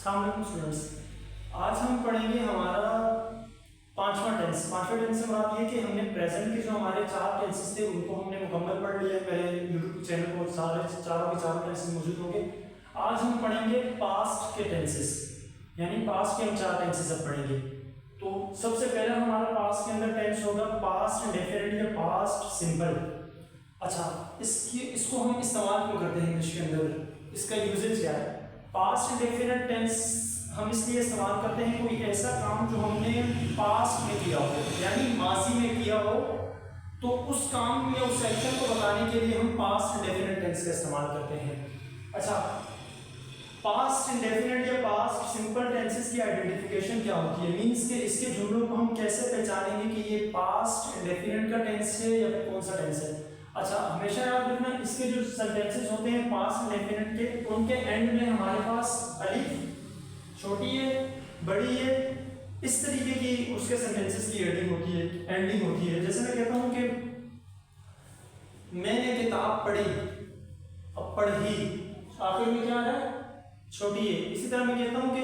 अस्सलाम स्टूडेंट्स, आज हम पढ़ेंगे हमारा पांचवा टेंस। पांचवा टेंस से बात ये कि हमने प्रेजेंट के जो हमारे चार टेंसेस थे उनको हमने मुकम्मल पढ़ लिया। मेरे यूट्यूब चैनल पर सारे चारों के चारों टेंसेस मौजूद होंगे। आज हम पढ़ेंगे पास्ट के टेंसेस, यानी पास्ट के हम चार टेंसेस अब पढ़ेंगे। तो सबसे पहला हमारा पास्ट के अंदर टेंस होगा पास्ट इंडेफिनिट या पास्ट सिंपल। अच्छा, इसको हम इस्तेमाल क्यों करते हैं इंग्लिश के अंदर, इसका यूजेज क्या है? पास्ट इंडेफिनिट टेंस हम इसलिए इस्तेमाल करते हैं कोई ऐसा काम जो हमने पास्ट में किया हो, यानी माजी में किया हो, तो उस काम या उस एक्शन को बताने के लिए हम पास्ट इंडेफिनिट टेंस का इस्तेमाल करते हैं। अच्छा, पास्ट इंडेफिनिट या पास्ट सिंपल टेंसेस की आइडेंटिफिकेशन क्या होती है, मींस के इसके जुमलों को हम कैसे पहचानेंगे कि ये पास्ट इंडेफिनिट का टेंस है या फिर कौन सा टेंस है? अच्छा, हमेशा याद रखना इसके जो सेंटेंसेस होते हैं पास्ट इंडेफिनिट के, उनके एंड में हमारे पास अलिफ छोटी है, बड़ी है, इस तरीके की उसके सेंटेंसेस की एंडिंग होती है, एंडिंग होती है। जैसे मैं कहता हूं कि मैंने किताब पढ़ी, अब पढ़ी आखिर में क्या है? छोटी है। इसी तरह मैं कहता हूं कि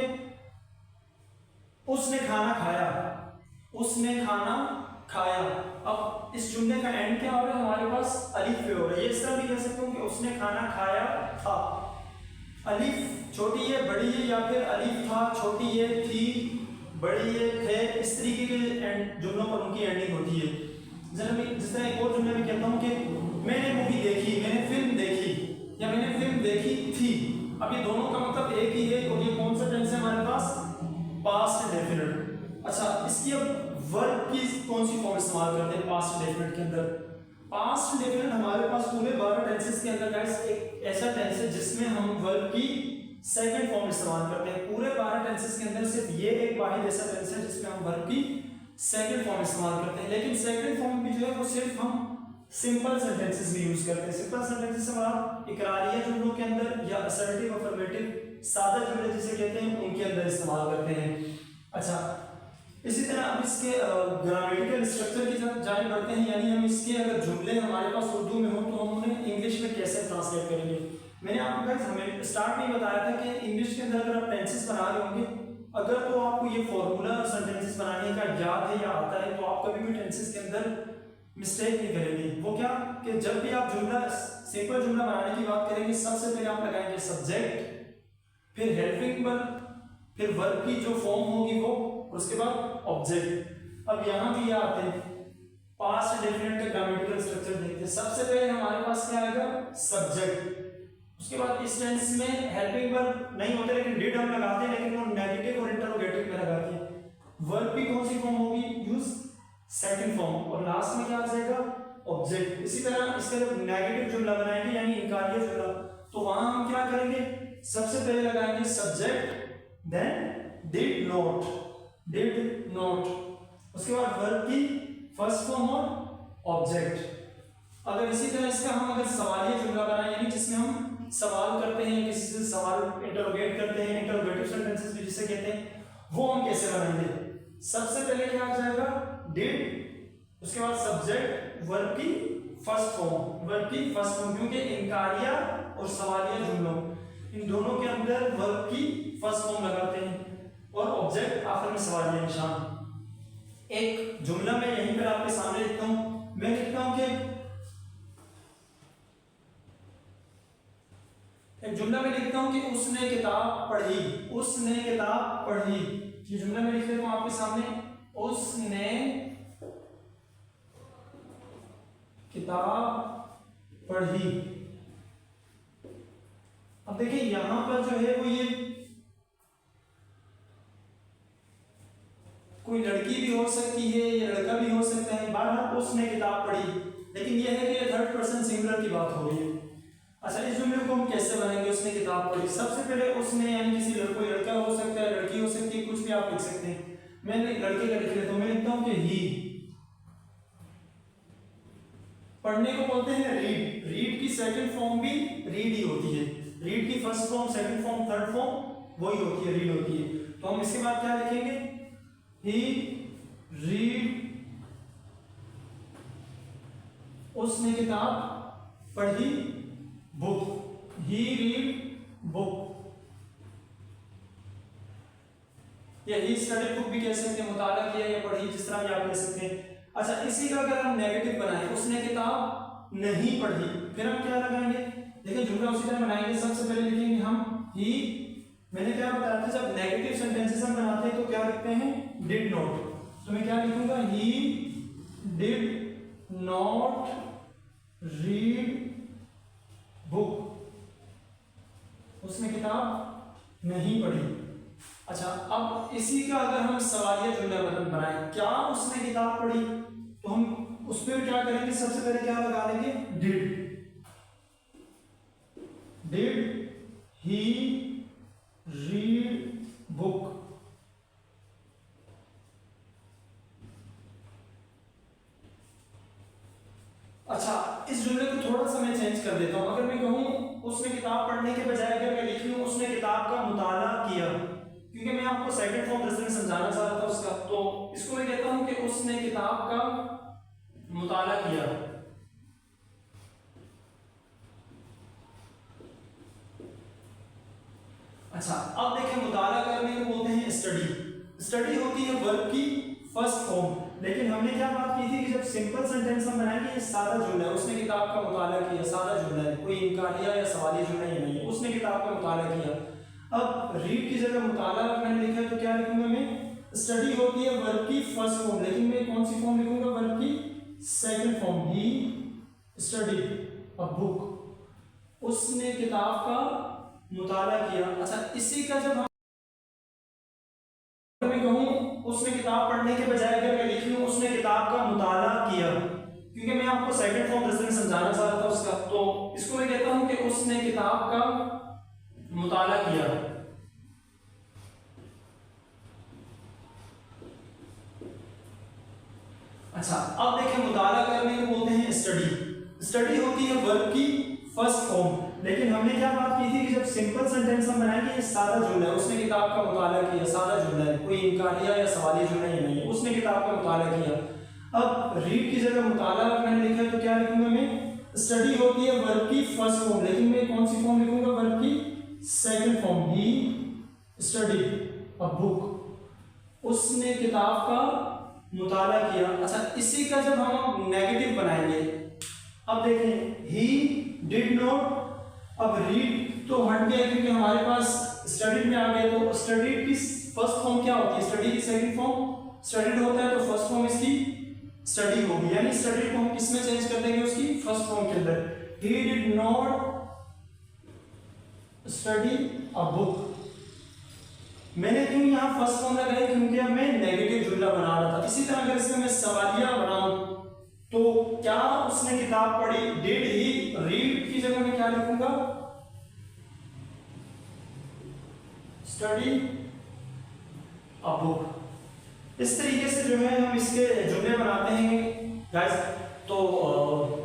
उसने खाना खाया, उसने खाना खाया, अब इस जुमले का एंड क्या हो रहा है? हमारे पास अलिफ पे हो रहा है। ये इस तरह भी कह सकता हूं कि उसने खाना खाया था, अलिफ छोटी है, बड़ी है, या फिर अलिफ था, छोटी है, थी, बड़ी है, थे, इस तरीके के जुमलों पर उनकी एंडिंग होती है। जिस तरह एक और जुमले में कहता हूँ कि मैंने मूवी देखी, मैंने फिल्म देखी, या मैंने फिल्म देखी थी। अब ये दोनों का मतलब एक ही है, और ये कौन सा टेंस है हमारे पास? Past indefinite. अच्छा, इसकी अब वर्ब की कौन सी फॉर्म इस्तेमाल करते हैं पास्ट इंडेफिनिट के अंदर? पास्ट इंडेफिनिट हमारे पास पूरे 12 टेंसेस के अंदर गाइस एक ऐसा टेंस है जिसमें हम वर्ब की सेकंड फॉर्म इस्तेमाल करते हैं। पूरे 12 टेंसेस के अंदर सिर्फ ये एक वाहिद ऐसा टेंस है जिसमें हम वर्ब की सेकंड फॉर्म इस्तेमाल करते हैं। लेकिन सेकंड फॉर्म भी जो है वो सिर्फ हम सिंपल सेंटेंसेस में यूज करते हैं। सिंपल सेंटेंसेस से हमारा इकरारिया जुमलों के अंदर या असर्टिव अफर्मेटिव सादा जुमले जिसे कहते हैं उनके अंदर इस्तेमाल करते हैं। अच्छा, इसी तरह अब इसके ग्रामेटिकल स्ट्रक्चर की जाने बढ़ते हैं, यानी हम इसके अगर जुमले हमारे पास उर्दू में हो तो हम उन्हें इंग्लिश में कैसे ट्रांसलेट करेंगे। मैंने आपको गाइस हमें स्टार्ट में ही बताया था कि इंग्लिश के अंदर अगर आप टेंसेस बना रहे होंगे, अगर तो आपको ये फॉर्मूला सेंटेंसेस बनाने का याद है या आता है, तो आप कभी भी टेंसेस के अंदर मिस्टेक नहीं करेंगे। वो क्या कि जब भी आप जुमला सिंपल जुमला बनाने की बात करेंगे, सबसे पहले आप लगाएंगे सब्जेक्ट, फिर हेल्पिंग वर्ब, फिर वर्ब की जो फॉर्म होगी वो, उसके बाद ऑब्जेक्ट। अब यहाँ भी आते हैं पास्ट इंडेफिनिट के ग्रामेटिकल स्ट्रक्चर देखते हैं। सबसे पहले हमारे पास क्या आएगा? सब्जेक्ट। उसके बाद इस टेंस में हेल्पिंग वर्ब नहीं होते, लेकिन डिड हम लगाते हैं, लेकिन वो नेगेटिव और इंटरोगेटिव में लगाते हैं। वर्ब की कौन सी फॉर्म होगी? यूज सेकंड फॉर्म, और लास्ट में क्या आ जाएगा? ऑब्जेक्ट। इसी तरह इसका जब नेगेटिव जुमला बनाएंगे यानी इनकारिया जुमला, तो वहां हम क्या करेंगे? सबसे पहले लगाएंगे subject, then did not, did not, उसके बाद वर्ब की फर्स्ट फॉर्म और ऑब्जेक्ट। अगर इसी तरह इसका हम अगर सवालिया जुमला बनाएं, यानी जिसमें हम सवाल करते हैं, किसी से सवाल इंटरोगेट करते हैं, इंटरोगेटिव सेंटेंसेस भी जिसे कहते हैं, वो हम कैसे बनाएंगे? सबसे पहले क्या आ जाएगा? डिड, उसके बाद सब्जेक्ट, वर्ब की फर्स्ट फॉर्म, वर्ब की फर्स्ट फॉर्म, क्योंकि इनकारिया और सवालिया जुमलों इन दोनों के अंदर वर्ब की फर्स्ट फॉर्म लगाते हैं, और ऑब्जेक्ट आखिर में सवालिया निशान। एक जुमला मैं यहीं पर आपके सामने लिखता हूं। मैं लिखता हूं कि एक जुमला में लिखता हूं कि उसने किताब पढ़ी, उसने किताब पढ़ी। ये जुमला मैं लिख लेता हूं आपके सामने, उसने किताब पढ़ी। अब देखिए यहां पर जो है वो ये कोई लड़की भी हो सकती है या लड़का भी हो सकता है, बार उसने किताब पढ़ी, लेकिन यह है कि ये थर्ड पर्सन सिंगुलर की बात हो रही है। अच्छा, इस जुमले को हम कैसे बनाएंगे? उसने किताब पढ़ी। सबसे पहले उसने यानी किसी कोई लड़का हो सकता है, लड़की हो सकती है, कुछ भी आप लिख सकते हैं। मैं लड़के का लिख लेता हूं, मैं लिखता हूं कि ही। पढ़ने को बोलते हैं रीड, रीड की सेकंड फॉर्म भी रीड ही होती है। रीड की first form, second form, third form वही होती है, रीड होती है। तो हम इसके बाद क्या लिखेंगे? ही रीड, उसने किताब पढ़ी, बुक, ही रीड बुक। या ही स्टडी बुक भी कह सकते हैं, मुताला किया या पढ़ी, जिस तरह भी आप कह सकते हैं। अच्छा, इसी का अगर हम नेगेटिव बनाएं, उसने किताब नहीं पढ़ी, फिर हम क्या लगाएंगे? देखिए जुमला उसी तरह बनाएंगे। सबसे पहले लिखेंगे हम ही, मैंने क्या बताया था जब नेगेटिव सेंटेंसेस हम बनाते हैं तो क्या लिखते हैं? Did not. तो मैं क्या लिखूंगा? He did not read book, उसने किताब नहीं पढ़ी। अच्छा, अब इसी का अगर हम सवालिया जुमला बनाएं, क्या उसने किताब पढ़ी, तो हम उस पर क्या करेंगे? सबसे पहले क्या लगा देंगे? Did he read book. अच्छा, इस जुमले को थोड़ा सा मैं चेंज कर देता हूं। अगर मैं कहूं उसने किताब पढ़ने के बजाय अगर मैं लिख लूं उसने किताब का मुताला किया, क्योंकि मैं आपको सेकंड फॉर्म दरअसल में समझाना चाह रहा था उसका, तो इसको मैं कहता हूं कि उसने किताब का मुताला किया। अच्छा, अब देखें मुताला करने को बोलते हैं स्टडी। स्टडी होती है वर्ब की फर्स्ट फॉर्म, लेकिन हमने क्या बात की थी कि जब सिंपल सेंटेंस हम बनाएंगे, ये सादा जुमला है, उसने किताब का मुताला किया, सादा जुमला है, कोई इनकारिया या सवाली जुमला ही नहीं है, उसने किताब का मुताला किया। अब रीड की जगह मुताला मैंने लिखा है तो क्या लिखूंगा मैं? स्टडी होती है वर्ब की फर्स्ट फॉर्म, लेकिन मैं कौन सी फॉर्म लिखूंगा? वर्ब की second form. He study a book, उसने किताब का मुताला किया। अच्छा, इसी का जब मैं कहूं उसने किताब पढ़ने के बजाय अगर मैं लिख लूं उसने किताब का मुताला किया, क्योंकि मैं आपको सेकंड फॉर्म दरअसल में समझाना चाह रहा था उसका, तो इसको मैं कहता हूं कि उसने किताब का मुताला किया। अच्छा, अब देखें मुताला करने को बोलते हैं स्टडी। स्टडी होती है वर्ब की फर्स्ट फॉर्म, लेकिन हमने क्या बात की थी कि जब सिंपल सेंटेंस हम बनाएंगे, ये सादा जुमला है, उसने किताब का मुताला किया, सादा जुमला है, कोई इनकारिया या सवाली जुमला ही नहीं है, उसने किताब का मुताला किया। अब रीड की जगह मुताला मैंने लिखा है तो क्या लिखूंगा मैं? स्टडी होती है वर्ब की फर्स्ट फॉर्म, लेकिन मैं कौन सी फॉर्म लिखूंगा? वर्ब की second form. He study a book, उसने किताब का मुताला किया। अच्छा, इसी का जब हम नेगेटिव बनाएंगे, अब देखें ही डिड नॉट, अब रीड तो हट गया क्योंकि हमारे पास स्टडीड में आ गया, तो स्टडीड की फर्स्ट फॉर्म क्या होती है? स्टडी की सेकंड फॉर्म स्टडीड होता है, तो फर्स्ट फॉर्म इसकी स्टडी होगी, यानी स्टडीड को हम किस में चेंज कर देंगे? उसकी फर्स्ट फॉर्म के अंदर। He did not study a book. मैंने क्यों यहाँ फर्स्ट फॉर्म लगाई? क्योंकि अब मैं नेगेटिव जुमला बना रहा था। इसी तरह अगर इसमें मैं सवालिया बनाऊं तो क्या उसने किताब पढ़ी? डिड ही रीड की जगह मैं क्या लिखूंगा? Study a book. इस तरीके से जो है हम इसके जुमले बनाते हैं गाइस। तो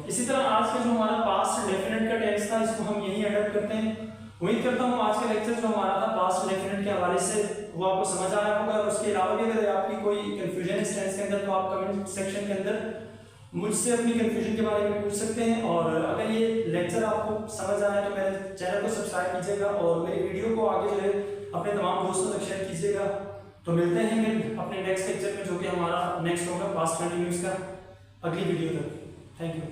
इसी तरह आज का जो हमारा पास्ट डेफिनेट का टेंस था, इसको हम यही अडॉप्ट करते हैं। उम्मीद करता हूँ आज का लेक्चर जो हमारा था पास्ट डेफिनेट के हवाले से वो आपको समझ आया होगा। और उसके अलावा भी अगर आपकी कोई कंफ्यूजन है इस टेंस के अंदर, तो आप कमेंट सेक्शन के अंदर मुझसे अपनी कंफ्यूजन के बारे में पूछ सकते हैं। और अगर ये लेक्चर आपको समझ आया तो मेरे चैनल को सब्सक्राइब कीजिएगा और मेरी वीडियो को आगे जो है अपने तमाम दोस्तों तक शेयर कीजिएगा। तो मिलते हैं फिर अपने नेक्स्ट लेक्चर में, जो कि हमारा नेक्स्ट होगा पास्ट कंटिन्यूस का, अगली वीडियो तक। Thank you.